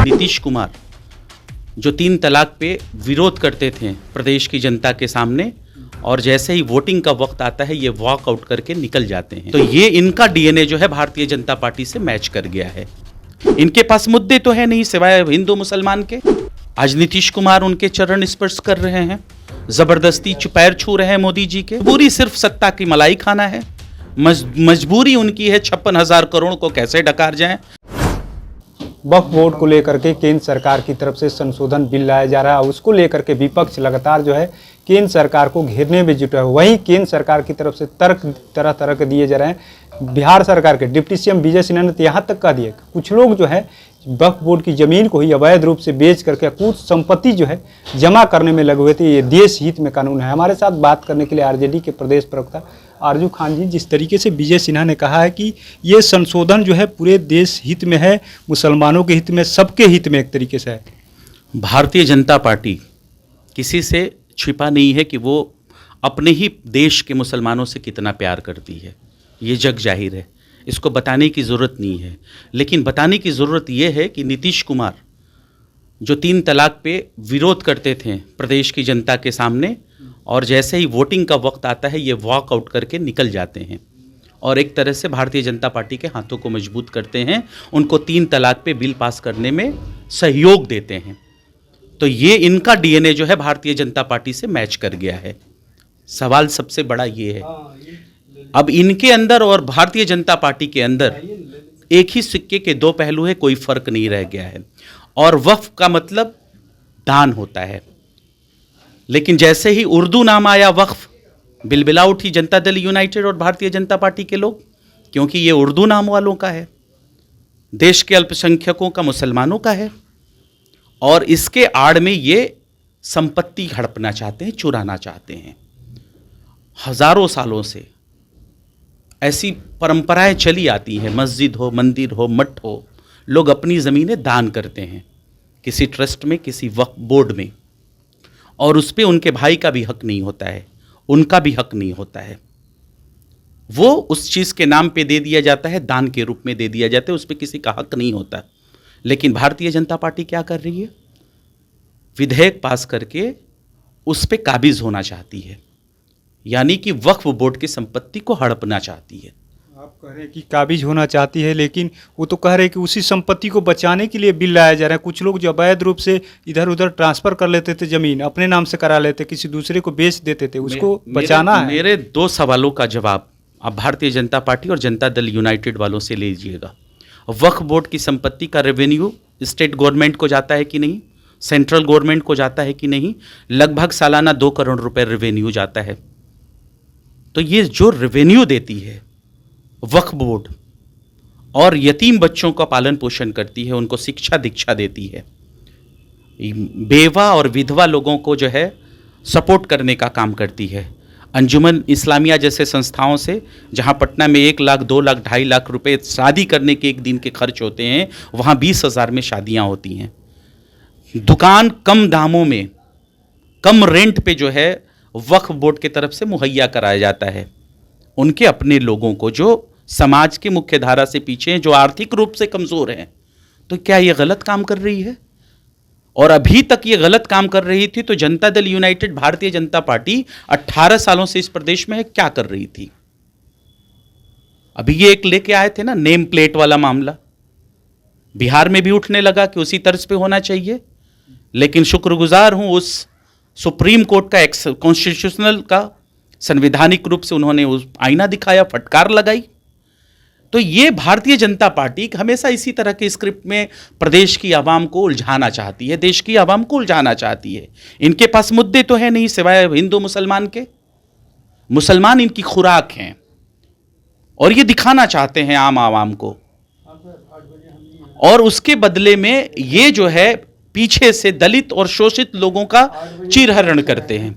नीतीश कुमार जो 3 तलाक पे विरोध करते थे प्रदेश की जनता के सामने, और जैसे ही वोटिंग का वक्त आता है ये वॉकआउट करके निकल जाते हैं। तो ये इनका डीएनए जो है भारतीय जनता पार्टी से मैच कर गया है। इनके पास मुद्दे तो है नहीं सिवाय हिंदू मुसलमान के। आज नीतीश कुमार उनके चरण स्पर्श कर रहे हैं, जबरदस्ती पैर छू रहे हैं मोदी जी के। पूरी सिर्फ सत्ता की मलाई खाना है। मजबूरी उनकी है 56,000 करोड़ को कैसे डकार जाए। वक्फ बोर्ड को लेकर के केंद्र सरकार की तरफ से संशोधन बिल लाया जा रहा है, उसको लेकर के विपक्ष लगातार जो है केंद्र सरकार को घेरने में जुटा है। वहीं केंद्र सरकार की तरफ से तर्क तरह तरह के दिए जा रहे हैं। बिहार सरकार के डिप्टी सीएम विजय सिन्हा ने तो यहाँ तक कह दिया कि कुछ लोग जो है वक्फ बोर्ड की ज़मीन को ही अवैध रूप से बेच करके कुछ संपत्ति जो है जमा करने में लगे हुए थे। ये देश हित में कानून है। हमारे साथ बात करने के लिए आरजेडी के प्रदेश प्रवक्ता आरजू खान जी, जिस तरीके से विजय सिन्हा ने कहा है कि ये संशोधन जो है पूरे देश हित में है, मुसलमानों के हित में, सबके हित में एक तरीके से है। भारतीय जनता पार्टी किसी से छिपा नहीं है कि वो अपने ही देश के मुसलमानों से कितना प्यार करती है। ये जग जाहिर है, इसको बताने की ज़रूरत नहीं है। लेकिन बताने की ज़रूरत ये है कि नीतीश कुमार जो 3 तलाक पे विरोध करते थे प्रदेश की जनता के सामने, और जैसे ही वोटिंग का वक्त आता है ये वॉकआउट करके निकल जाते हैं और एक तरह से भारतीय जनता पार्टी के हाथों को मजबूत करते हैं, उनको 3 तलाक पे बिल पास करने में सहयोग देते हैं। तो ये इनका डीएनए जो है भारतीय जनता पार्टी से मैच कर गया है। सवाल सबसे बड़ा ये है, अब इनके अंदर और भारतीय जनता पार्टी के अंदर एक ही सिक्के के 2 पहलू है, कोई फर्क नहीं रह गया है। और वक्फ का मतलब दान होता है, लेकिन जैसे ही उर्दू नाम आया वक्फ, बिलबिला उठी जनता दल यूनाइटेड और भारतीय जनता पार्टी के लोग, क्योंकि ये उर्दू नाम वालों का है, देश के अल्पसंख्यकों का, मुसलमानों का है, और इसके आड़ में ये संपत्ति हड़पना चाहते हैं, चुराना चाहते हैं। हजारों सालों से ऐसी परंपराएं चली आती हैं, मस्जिद हो, मंदिर हो, मठ हो, लोग अपनी ज़मीनें दान करते हैं किसी ट्रस्ट में, किसी वक्फ बोर्ड में, और उस पर उनके भाई का भी हक नहीं होता है, उनका भी हक नहीं होता है। वो उस चीज़ के नाम पे दे दिया जाता है, दान के रूप में दे दिया जाता है, उस पर किसी का हक नहीं होता। लेकिन भारतीय जनता पार्टी क्या कर रही है, विधेयक पास करके उस पर काबिज होना चाहती है, यानी कि वक्फ बोर्ड की संपत्ति को हड़पना चाहती है। आप कह रहे हैं कि काबिज होना चाहती है, लेकिन वो तो कह रहे हैं कि उसी संपत्ति को बचाने के लिए बिल लाया जा रहा है। कुछ लोग जो अवैध रूप से इधर उधर ट्रांसफर कर लेते थे, जमीन अपने नाम से करा लेते, किसी दूसरे को बेच देते थे, उसको बचाना है। मेरे 2 सवालों का जवाब आप भारतीय जनता पार्टी और जनता दल यूनाइटेड वालों से ले लीजिएगा। वक्फ बोर्ड की संपत्ति का रेवेन्यू स्टेट गवर्नमेंट को जाता है कि नहीं, सेंट्रल गवर्नमेंट को जाता है कि नहीं? लगभग सालाना 2 करोड़ रुपए रेवेन्यू जाता है। तो ये जो रेवेन्यू देती है वक्फ बोर्ड, और यतीम बच्चों का पालन पोषण करती है, उनको शिक्षा दीक्षा देती है, बेवा और विधवा लोगों को जो है सपोर्ट करने का काम करती है। अंजुमन इस्लामिया जैसे संस्थाओं से, जहां पटना में 1 लाख, 2 लाख, 2.5 लाख रुपए शादी करने के एक दिन के खर्च होते हैं, वहां 20,000 में शादियां होती हैं। दुकान कम दामों में, कम रेंट पे जो है वक्फ बोर्ड की तरफ से मुहैया कराया जाता है उनके अपने लोगों को, जो समाज के मुख्य धारा से पीछे हैं, जो आर्थिक रूप से कमज़ोर हैं। तो क्या ये गलत काम कर रही है? और अभी तक ये गलत काम कर रही थी तो जनता दल यूनाइटेड, भारतीय जनता पार्टी 18 सालों से इस प्रदेश में क्या कर रही थी? अभी ये एक लेके आए थे ना नेम प्लेट वाला मामला, बिहार में भी उठने लगा कि उसी तर्ज पे होना चाहिए। लेकिन शुक्रगुजार हूं उस सुप्रीम कोर्ट का, कॉन्स्टिट्यूशनल का, संवैधानिक रूप से उन्होंने उस आईना दिखाया, फटकार लगाई। तो ये भारतीय जनता पार्टी हमेशा इसी तरह के स्क्रिप्ट में प्रदेश की आवाम को उलझाना चाहती है, देश की आवाम को उलझाना चाहती है। इनके पास मुद्दे तो है नहीं सिवाय हिंदू मुसलमान के। मुसलमान इनकी खुराक हैं और ये दिखाना चाहते हैं आम आवाम को, और उसके बदले में ये जो है पीछे से दलित और शोषित लोगों का चीरहरण करते हैं,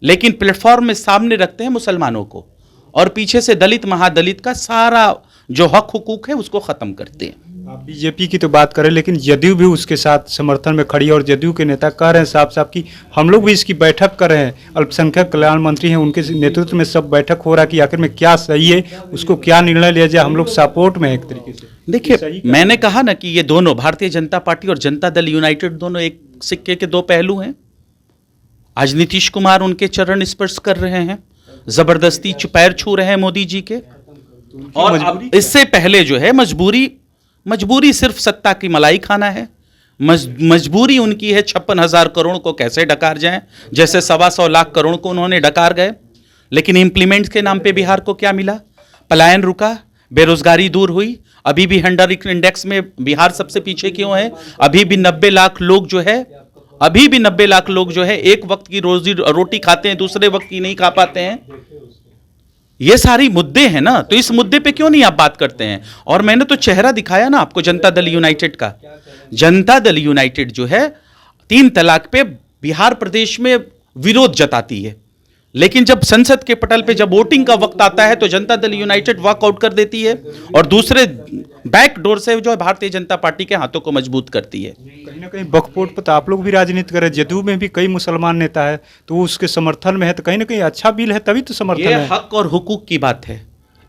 लेकिन प्लेटफॉर्म में सामने रखते हैं मुसलमानों को, और पीछे से दलित महादलित का सारा जो हक हुकूक है उसको ख़त्म करते हैं। आप बीजेपी की तो बात करें, लेकिन जदयू भी उसके साथ समर्थन में खड़ी है और जदयू के नेता कह रहे हैं साफ साफ कि हम लोग भी इसकी बैठक कर रहे हैं। अल्पसंख्यक कल्याण मंत्री हैं, उनके नेतृत्व में सब बैठक हो रहा है कि आखिर में क्या सही है, उसको क्या निर्णय लिया जाए। हम लोग सपोर्ट में हैं एक तरीके से। देखिए, मैंने कहा ना कि ये दोनों भारतीय जनता पार्टी और जनता दल यूनाइटेड दोनों एक सिक्के के दो पहलू हैं। आज नीतीश कुमार उनके चरण स्पर्श कर रहे हैं, जबरदस्ती पैर छू रहे हैं मोदी जी के, और अब इससे पहले जो है मजबूरी सिर्फ सत्ता की मलाई खाना है। मजबूरी उनकी है 56,000 करोड़ को कैसे डकार जाए, जैसे 125 लाख करोड़ को उन्होंने डकार गए। लेकिन इंप्लीमेंट के नाम पे बिहार को क्या मिला? पलायन रुका, बेरोजगारी दूर हुई। अभी भी हंडर इंडेक्स में बिहार सबसे पीछे क्यों है? अभी भी 90 लाख लोग जो है एक वक्त की रोटी खाते हैं, दूसरे वक्त की नहीं खा पाते हैं। ये सारी मुद्दे हैं ना, तो इस मुद्दे पे क्यों नहीं आप बात करते हैं? और मैंने तो चेहरा दिखाया ना आपको जनता दल यूनाइटेड का। जनता दल यूनाइटेड जो है 3 तलाक पे बिहार प्रदेश में विरोध जताती है, लेकिन जब संसद के पटल पे जब वोटिंग का वक्त आता है तो जनता दल यूनाइटेड वॉकआउट कर देती है और दूसरे बैक डोर से जो है भारतीय जनता पार्टी के हाथों को मजबूत करती है। कहीं ना कहीं वक्फ बोर्ड पर तो आप लोग भी राजनीति करें, जदयू में भी कई मुसलमान नेता है, तो वो उसके समर्थन में है, तो कहीं ना कहीं अच्छा बिल है तभी तो समर्थन ये है। हक और हुकूक की बात है,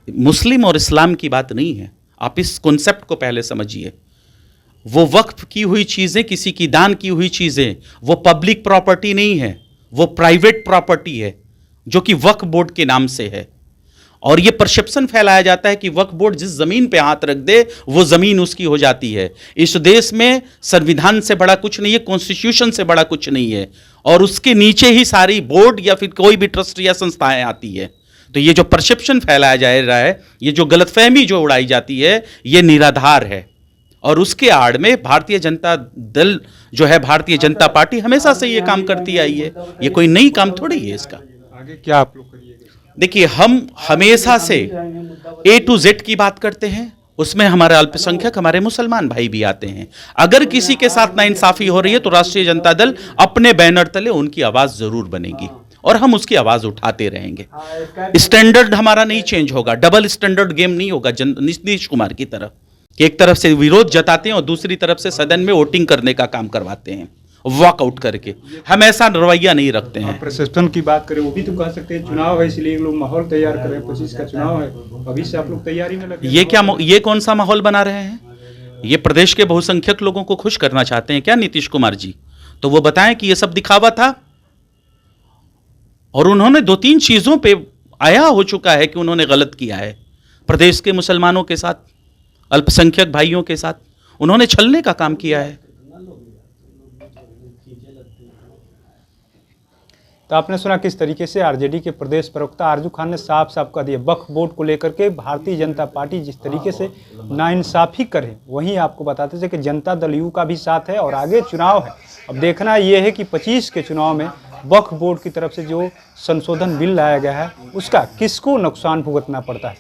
मुस्लिम और इस्लाम की बात नहीं है। आप इस कॉन्सेप्ट को पहले समझिए। वो वक्फ की हुई चीजें, किसी की दान की हुई चीजें, वो पब्लिक प्रॉपर्टी नहीं है, वो प्राइवेट प्रॉपर्टी है जो कि वक्फ बोर्ड के नाम से है। और ये परसेप्शन फैलाया जाता है कि वक्फ बोर्ड जिस जमीन पे हाथ रख दे वो जमीन उसकी हो जाती है। इस देश में संविधान से बड़ा कुछ नहीं है, कॉन्स्टिट्यूशन से बड़ा कुछ नहीं है, और उसके नीचे ही सारी बोर्ड या फिर कोई भी ट्रस्ट या संस्थाएं आती है। तो ये जो परसेप्शन फैलाया जा रहा है, ये जो गलतफहमी जो उड़ाई जाती है, ये निराधार है। और उसके आड़ में भारतीय जनता दल जो है, भारतीय जनता पार्टी हमेशा से ये काम करती आई है। ये कोई नई काम थोड़ी है इसका। आगे क्या आप लोग करिएगा? देखिए, हम हमेशा से A to Z की बात करते हैं, उसमें हमारे अल्पसंख्यक, हमारे मुसलमान भाई भी आते हैं। अगर किसी के साथ नाइंसाफी हो रही है तो राष्ट्रीय जनता दल अपने बैनर तले उनकी आवाज जरूर बनेगी और हम उसकी आवाज उठाते रहेंगे। स्टैंडर्ड हमारा नहीं चेंज होगा, डबल स्टैंडर्ड गेम नहीं होगा नीतीश कुमार की तरफ, कि एक तरफ से विरोध जताते हैं और दूसरी तरफ से सदन में वोटिंग करने का काम करवाते हैं वॉकआउट करके। हम ऐसा रवैया नहीं रखते हैं। प्रशासन की बात करें, वो भी तो कह सकते हैं चुनाव है इसलिए लोग माहौल तैयार कर रहे हैं, 25 का चुनाव है, अभी से आप लोग तैयारी में लगे। ये कौन सा माहौल बना रहे हैं? ये प्रदेश के बहुसंख्यक लोगों को खुश करना चाहते हैं क्या नीतीश कुमार जी? तो वो बताएं कि ये सब दिखावा था। और उन्होंने 2-3 चीजों पे आया हो चुका है कि उन्होंने गलत किया है। प्रदेश के मुसलमानों के साथ, अल्पसंख्यक भाइयों के साथ उन्होंने छलने का काम किया है। तो आपने सुना किस तरीके से आरजेडी के प्रदेश प्रवक्ता आरजू खान ने साफ साफ कह दिया वक्फ बोर्ड को लेकर के भारतीय जनता पार्टी जिस तरीके से नाइंसाफी करे, वहीं आपको बताते थे कि जनता दल यू का भी साथ है और आगे चुनाव है। अब देखना यह है कि 25 के चुनाव में वक्फ बोर्ड की तरफ से जो संशोधन बिल लाया गया है उसका किसको नुकसान भुगतना पड़ता है।